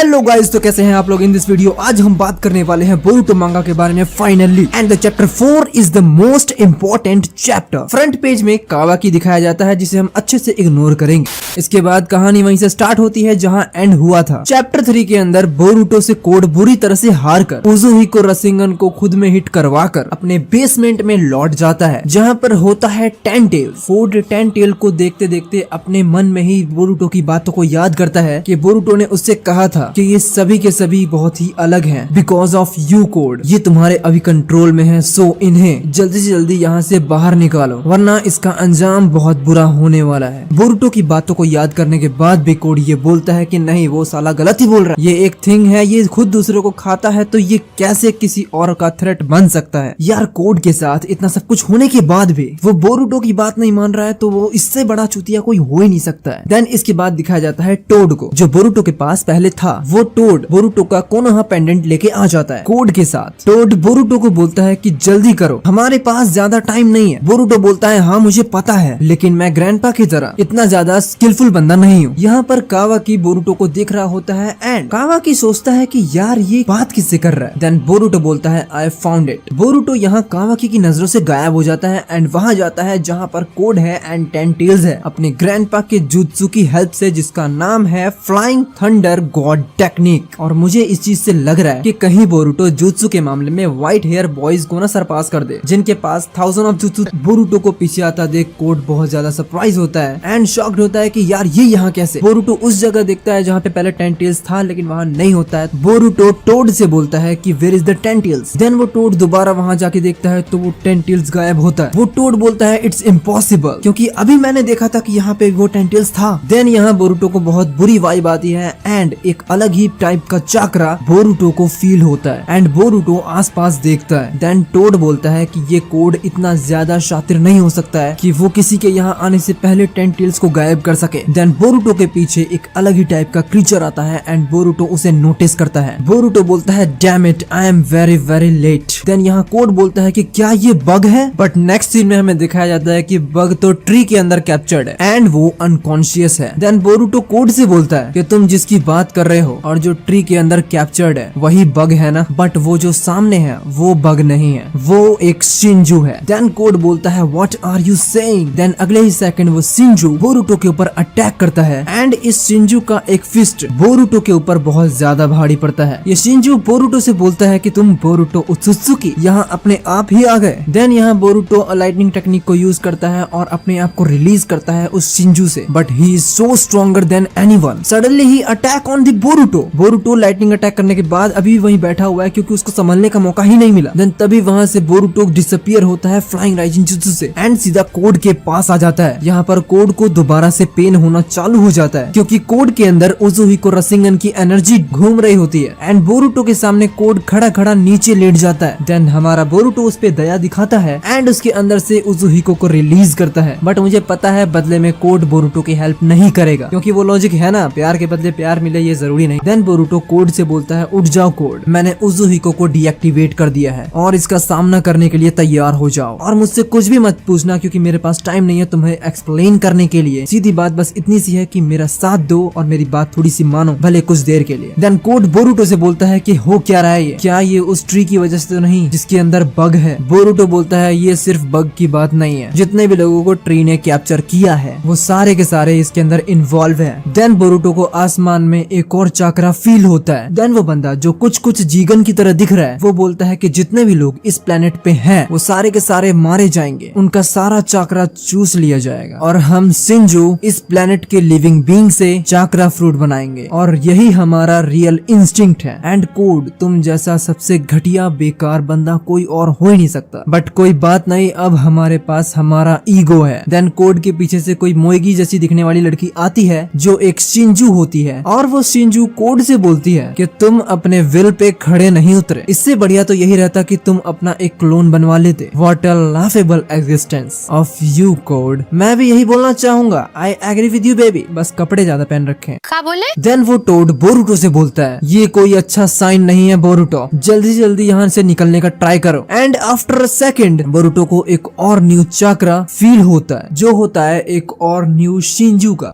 Hello guys, तो कैसे हैं आप लोग। इन दिस वीडियो आज हम बात करने वाले हैं बोरुतो मांगा के बारे में finally. And the chapter 4 is the most important chapter. Front page में कावाकी दिखाया जाता है जिसे हम अच्छे से इग्नोर करेंगे। इसके बाद कहानी वहीं से स्टार्ट होती है जहां एंड हुआ था। चैप्टर 3 के अंदर बोरुतो से कोड बुरी तरह से हार कर उजुहिको रसिंगन को खुद में हिट करवाकर अपने बेसमेंट में लौट जाता है, जहां पर होता है टेंटेल। फोर्ड टेंटेल को देखते देखते अपने मन में ही बोरुतो की बातों को याद करता है कि बोरुतो ने उससे कहा था कि ये सभी के सभी बहुत ही अलग हैं बिकॉज ऑफ यू कोड। ये तुम्हारे अभी कंट्रोल में है, सो इन्हें जल्दी से जल्दी यहाँ से बाहर निकालो वरना इसका अंजाम बहुत बुरा होने वाला है। बोरुतो की बातों को याद करने के बाद भी कोड ये बोलता है कि नहीं, वो साला गलत ही बोल रहा है। ये एक थिंग है, ये खुद दूसरे को खाता है तो ये कैसे किसी और का थ्रेट बन सकता है। यार कोड के साथ इतना सब कुछ होने के बाद भी वो बोरुतो की बात नहीं मान रहा है तो वो इससे बड़ा चूतिया कोई हो ही नहीं सकता है। देन इसके बाद दिखाया जाता है टोड को, जो बोरुतो के पास पहले था। वो टोड बोरुतो का कोनोहा पेंडेंट लेके आ जाता है कोड के साथ। टोड बोरुतो को बोलता है कि जल्दी करो, हमारे पास ज्यादा टाइम नहीं है। बोरुतो बोलता है हाँ मुझे पता है, लेकिन मैं ग्रैंडपा की तरह इतना ज्यादा स्किलफुल बंदा नहीं हूँ। यहाँ पर कावाकी बोरुतो को देख रहा होता है एंड कावाकी सोचता है कि यार ये बात किससे कर रहा है। देन बोरुतो बोलता है आई फाउंड इट। बोरुतो यहाँ कावाकी की नजरों से गायब हो जाता है एंड वहाँ जाता है जहाँ पर कोड है एंड टेंटेल्स है अपने ग्रैंडपा के जुत्सु की हेल्प से, जिसका नाम है फ्लाइंग थंडर गॉड टेक्निक। और मुझे इस चीज से लग रहा है कि कहीं बोरुतो जुत्सु के मामले में व्हाइट हेयर बॉयज को ना सरपास कर दे, जिनके पास 1000 ऑफ जुत्सु। बोरुतो को पीछे आता देख कोड बहुत ज्यादा सरप्राइज होता है एंड शॉक्ड होता है कि यार ये यहाँ कैसे। बोरुतो उस जगह देखता है जहाँ पे पहले टेंटेल्स था लेकिन वहाँ नहीं होता है। बोरुतो टोड से बोलता है कि where is the ten tails. Then वो टोड दोबारा वहाँ जाके देखता है तो वो टेंटेल्स गायब होता है। वो टोड बोलता है इट्स इम्पॉसिबल, क्योंकि अभी मैंने देखा था कि यहाँ पे वो टेंटेल्स था। देन यहाँ बोरुतो को बहुत बुरी वाइब आती है एंड एक अलग ही टाइप का चाकरा बोरुतो को फील होता है एंड बोरुतो आसपास देखता है। देन टोड बोलता है कि ये कोड इतना ज्यादा शातिर नहीं हो सकता है कि वो किसी के यहाँ आने से पहले टेंटेल्स को गायब कर सके। देन बोरुतो के पीछे एक अलग ही टाइप का क्रीचर आता है एंड बोरुतो उसे नोटिस करता है। बोरुतो बोलता है damn it, I am very very late. Then यहाँ कोड बोलता है कि क्या ये बग है, बट नेक्स्ट सीन में हमें दिखाया जाता है कि बग तो ट्री के अंदर कैप्चर्ड है एंड वो अनकॉन्शियस है। देन बोरुतो कोड से बोलता है कि तुम जिसकी बात कर रहे हो और जो ट्री के अंदर कैप्चर्ड है वही बग है ना, बट वो जो सामने है वो बग नहीं है, वो एक शिंजू है। देन कोड बोलता है what are you saying. Then अगले ही सेकंड वो शिंजू बोरुतो के ऊपर अटैक करता है एंड इस शिंजू का एक फिस्ट बोरुतो के ऊपर बहुत ज्यादा भारी पड़ता है। ये शिंजू बोरुतो से बोलता है कि तुम बोरुतो उत्सुत्सुकी यहाँ अपने आप ही आ गए। देन यहाँ बोरुतो लाइटनिंग टेक्निक को यूज करता है और अपने आप को रिलीज करता है उस शिंजू से, but he is so stronger than anyone. Suddenly he attack on the Boruto. Boruto lightning attack करने के बाद अभी वहीं बैठा हुआ है क्योंकि उसको संभलने का मौका ही नहीं मिला। देन तभी वहाँ से बोरुतो डिसअपियर होता है फ्लाइंग राइजिंग जुत्सु से एंड सीधा कोड के पास आ जाता है। यहाँ पर कोड को दोबारा से पेन होना चालू हो जाता है क्योंकि कोड के अंदर उजुहिको रसिंगन की एनर्जी घूम रही होती है एंड बोरुतो के सामने कोड खड़ा खड़ा नीचे लेट जाता है। देन हमारा बोरुतो उस पे दया दिखाता है एंड उसके अंदर से उजुहिको को रिलीज करता है, बट मुझे पता है बदले में कोड बोरुतो की हेल्प नहीं करेगा क्योंकि वो लॉजिक है ना, प्यार के बदले प्यार मिले ये जरूरी नहीं। देन बोरुतो कोड से बोलता है उठ जाओ कोड, मैंने उजुहिको को डीएक्टिवेट कर दिया है और इसका सामना करने के लिए तैयार हो जाओ और मुझसे कुछ भी मत पूछना क्योंकि मेरे पास टाइम नहीं है तुम्हें एक्सप्लेन करने के लिए। सीधी बात बस इतनी सी है कि मेरा साथ दो और मेरी बात थोड़ी सी मानो, भले कुछ देर के लिए। देन कोड बोरुतो से बोलता है कि हो क्या रहा है ये, क्या ये उस ट्री की वजह से तो नहीं जिसके अंदर बग है। बोरुतो बोलता है ये सिर्फ बग की बात नहीं है, जितने भी लोगों को ट्री ने कैप्चर किया है वो सारे के सारे इसके अंदर इन्वॉल्व है। देन बोरुतो को आसमान में एक और चाकरा फील होता है। देन वो बंदा जो कुछ कुछ जीगन की तरह दिख रहा है वो बोलता है कि जितने भी लोग इस प्लेनेट पे हैं वो सारे के सारे मारे जाएंगे, उनका सारा चाकरा चूस लिया जाएगा और हम शिंजू इस प्लेनेट के लिविंग बीइंग से चाकरा फ्रूट बनाएंगे और यही हमारा रियल इंस्टिंक्ट है। एंड कोड तुम जैसा सबसे घटिया बेकार बंदा कोई और हो ही नहीं सकता, बट कोई बात नहीं, अब हमारे पास हमारा ईगो है। देन कोड के पीछे से कोई मोएगी जैसी दिखने वाली लड़की आती है जो एक शिंजू होती है और वो शिंजू कोड से बोलती है कि तुम अपने विल पे खड़े नहीं उतरे, इससे बढ़िया तो यही रहता कि तुम अपना एक क्लोन बनवा लेते। What a laughable existence of you Code. मैं भी यही बोलना चाहूंगा, I agree with you baby, बस कपड़े ज्यादा पहन रखे। क्या बोले? देन वो टोड बोरुतो से बोलता है ये कोई अच्छा साइन नहीं है बोरुतो, जल्दी से जल्दी यहाँ से निकलने का ट्राई करो। And after a second Boruto को एक और न्यू चाकरा फील होता है जो होता है एक और न्यू शिंजू का।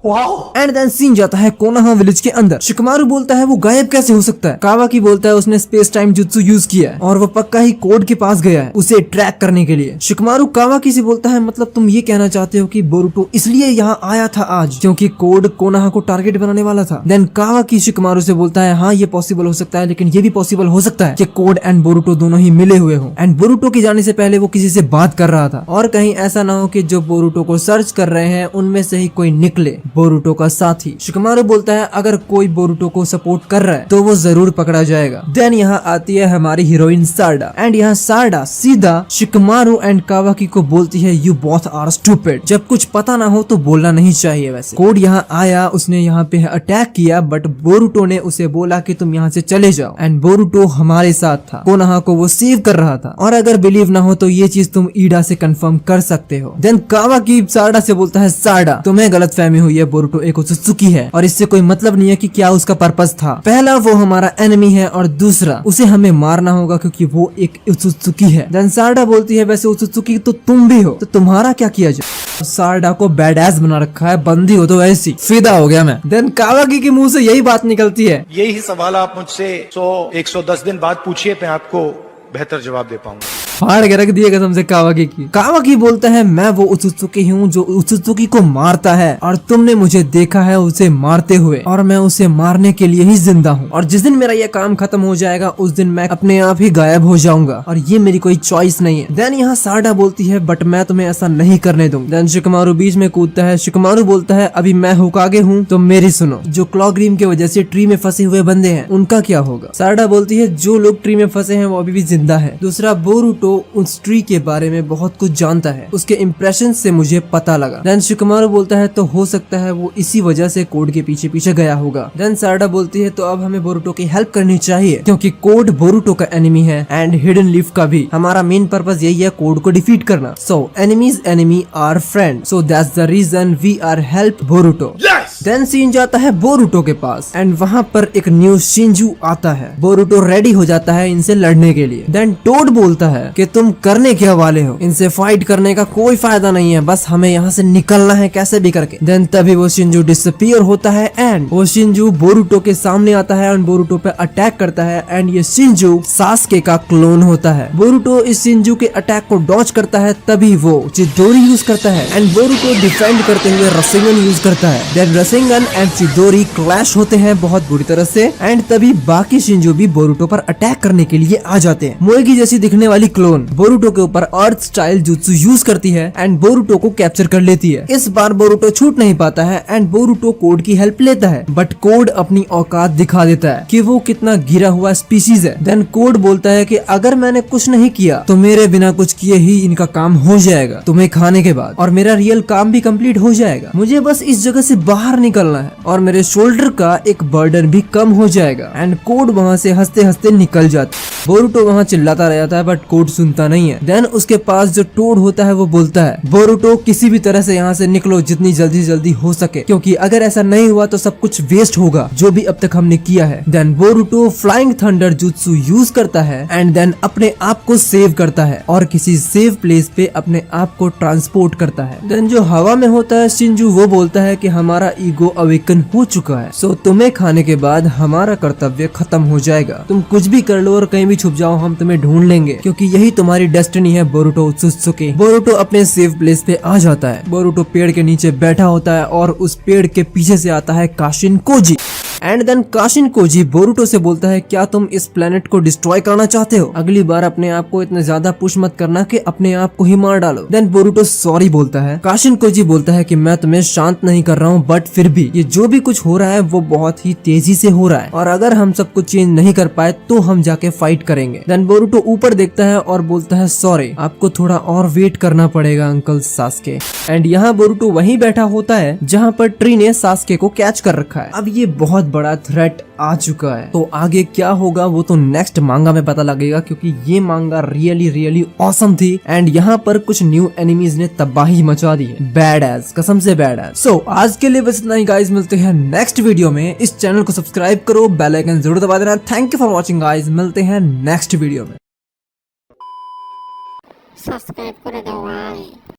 एंड देन सीन जाता है कोनोहा विलेज के अंदर। शिकमा शिकमारू बोलता है वो गायब कैसे हो सकता है। कावाकी बोलता है उसने स्पेस टाइम जुत्सु यूज किया है और वो पक्का ही कोड के पास गया है उसे ट्रैक करने के लिए। शिकमारू कावाकी से बोलता है मतलब तुम ये कहना चाहते हो कि बोरुटो इसलिए यहाँ आया था आज क्योंकि कोड कोनोहा को टारगेट बनाने वाला था। देन कावाकी शिकमारू से बोलता है हाँ ये पॉसिबल हो सकता है, लेकिन ये भी पॉसिबल हो सकता है कि कोड एंड बोरुटो दोनों ही मिले हुए हो एंड बोरुटो के जाने से पहले वो किसी से बात कर रहा था और कहीं ऐसा ना हो कि जो बोरुटो को सर्च कर रहे हैं उनमें से ही कोई निकले बोरुटो का साथी। शिकमारू बोलता है अगर कोई बोरुटो को सपोर्ट कर रहा है तो वो जरूर पकड़ा जाएगा। देन यहाँ आती है हमारी हीरोइन सारडा एंड यहाँ सारडा सीधा शिकमारू एंड कावाकी को बोलती है यू बोथ आर स्टूपिड। जब कुछ पता ना हो तो बोलना नहीं चाहिए। वैसे कोड यहाँ आया, उसने यहाँ पे अटैक किया बट बोरुटो ने उसे बोला कि तुम यहाँ से चले जाओ एंड बोरुटो हमारे साथ था, कोनोहा को वो सेव कर रहा था और अगर बिलीव ना हो तो ये चीज तुम ईडा से कंफर्म कर सकते हो। देन कावाकी सारडा से बोलता है सारडा तुम्हें गलतफहमी हुई है, बोरुटो एक उत्सुकी है और इससे कोई मतलब नहीं है कि क्या उसका पर्पस था। पहला वो हमारा एनिमी है और दूसरा उसे हमें मारना होगा क्योंकि वो एक उत्सुकी है। देन सारडा बोलती है वैसे उत्सुकी तो तुम भी हो तो तुम्हारा क्या किया जाए। सारडा को बैडएस बना रखा है, बंदी हो तो ऐसी। फिदा हो गया मैं। देन कावाकी के मुंह से यही बात निकलती है यही सवाल आप मुझसे 100-110 दिन बाद पूछिए, मैं आपको बेहतर जवाब दे पाऊंगा। फाड़ के रख दिया कसम से कावाकी की। कावाकी बोलता है मैं वो उत्सुकी हूँ जो उत्सुकी को मारता है और तुमने मुझे देखा है उसे मारते हुए और मैं उसे मारने के लिए ही जिंदा हूँ और जिस दिन मेरा ये काम खत्म हो जाएगा उस दिन मैं अपने आप ही गायब हो जाऊंगा और ये मेरी कोई चॉइस नहीं है। देन यहाँ सारडा बोलती है बट मैं तुम्हें ऐसा नहीं करने दूंगा। देन शिकमारू बीच में कूदता है। शिकमारू बोलता है अभी मैं हुकागे हूँ तो मेरी सुनो, जो क्लॉग्रीम की वजह से ट्री में फंसे हुए बंदे हैं उनका क्या होगा। सारडा बोलती है जो लोग ट्री में फंसे हैं वो अभी भी जिंदा है। दूसरा बोरुटो उस ट्री के बारे में बहुत कुछ जानता है, उसके इम्प्रेशन से मुझे पता लगा। देन शिकमारू बोलता है तो हो सकता है वो इसी वजह से कोड के पीछे पीछे गया होगा। देन सारडा बोलती है तो अब हमें बोरुटो की हेल्प करनी चाहिए क्योंकि कोड बोरुटो का एनिमी है एंड हिडन लीफ का भी। हमारा मेन पर्पस यही है कोड को डिफीट करना। So enemies enemy are friend, so that's the reason we are help Boruto. Then scene जाता है बोरुटो के पास एंड वहाँ पर एक न्यू शिंजू आता है। बोरुटो रेडी हो जाता है इनसे लड़ने के लिए। देन टोड बोलता है कि तुम करने क्या वाले हो, इनसे फाइट करने का कोई फायदा नहीं है, बस हमें यहाँ से निकलना है कैसे भी करके। देन तभी वो शिंजू डिसअपीयर होता है एंड वो शिंजू बोरुटो के सामने आता है और बोरुटो पे अटैक करता है एंड ये शिंजू सास्के का क्लोन होता है। बोरुटो इस शिंजू के अटैक को डॉज करता है, तभी वो चिदोरी यूज करता है एंड बोरुटो डिफेंड करते हुए रसेंगन यूज करता है। देन रसेंगन एंड चिदोरी क्लैश होते हैं बहुत बुरी तरह से एंड तभी बाकी शिंजू भी बोरुटो पर अटैक करने के लिए आ जाते हैं। मोएगी जैसी दिखने वाली क्लोन बोरुटो के ऊपर अर्थ स्टाइल जुत्सु यूज करती है एंड बोरुटो को कैप्चर कर लेती है। इस बार बोरुटो छूट नहीं पाता है एंड बोरुटो कोड की हेल्प लेता है बट कोड अपनी औकात दिखा देता है कि वो कितना गिरा हुआ स्पीशीज है। देन कोड बोलता है कि अगर मैंने कुछ नहीं किया तो मेरे बिना कुछ किए ही इनका काम हो जाएगा तुम्हें खाने के बाद और मेरा रियल काम भी कंप्लीट हो जाएगा। मुझे बस इस जगह से बाहर निकलना है और मेरे शोल्डर का एक बर्डन भी कम हो जाएगा एंड कोड वहाँ से हंसते हंसते निकल जाता है। बोरुटो वहाँ चिल्लाता रहता है बट कोड सुनता नहीं है। देन उसके पास जो टोड होता है वो बोलता है बोरुटो किसी भी तरह से यहाँ से निकलो जितनी जल्दी हो सके क्योंकि अगर ऐसा नहीं हुआ तो सब कुछ वेस्ट होगा जो भी अब तक हमने किया है। Then Boruto flying thunder jutsu use करता है एंड देन अपने आप को सेव करता है और किसी सेफ प्लेस पे अपने आप को ट्रांसपोर्ट करता है। देन जो हवा में होता है शिंजू वो बोलता है कि हमारा ईगो अवेकन हो चुका है, सो तुम्हें खाने के बाद हमारा कर्तव्य खत्म हो जाएगा। तुम कुछ भी कर लो और कहीं भी छुप जाओ, हम तुम्हें ढूंढ लेंगे क्योंकि यही तुम्हारी डेस्टिनी है। बोरुटो उत्सुकी। बोरुटो अपने सेफ प्लेस पे आ जाता है। बोरुटो पेड़ के नीचे बैठा होता है और उस पेड़ के पीछे से आता है Kashin Koji and then Kashin Koji Boruto से बोलता है क्या तुम इस प्लेनेट को डिस्ट्रॉय करना चाहते हो, अगली बार अपने आप को इतना ज्यादा पुश मत करना कि अपने आप को ही मार डालो। देन बोरुटो सॉरी बोलता है। काशिन कोजी बोलता है कि मैं तुम्हें शांत नहीं कर रहा हूँ बट फिर भी ये जो भी कुछ हो रहा है वो बहुत ही तेजी से हो रहा है और अगर हम सब कुछ चेंज नहीं कर पाए तो हम जाके फाइट करेंगे। देन बोरुटो ऊपर देखता है और बोलता है सॉरी आपको थोड़ा और वेट करना पड़ेगा अंकल सास्के। एंड यहाँ बोरुटो वहीं बैठा होता है जहाँ पर ट्री ने सास्के को कैच कर रखा है। अब ये बहुत बड़ा थ्रेट आ चुका है तो आगे क्या होगा वो तो नेक्स्ट मांगा में पता लगेगा क्योंकि ये मांगा रियली ऑसम थी एंड यहाँ पर कुछ न्यू एनिमीज ने तबाही मचा दी है। बैड एज, कसम से बैड एज। सो आज के लिए बस इतना ही गाइज, मिलते हैं नेक्स्ट वीडियो में। इस चैनल को सब्सक्राइब करो, बेल आइकन जरूर दबा देना। Thank you for watching guys, मिलते हैं नेक्स्ट वीडियो में। सब्सक्राइब করে দাও ভাই।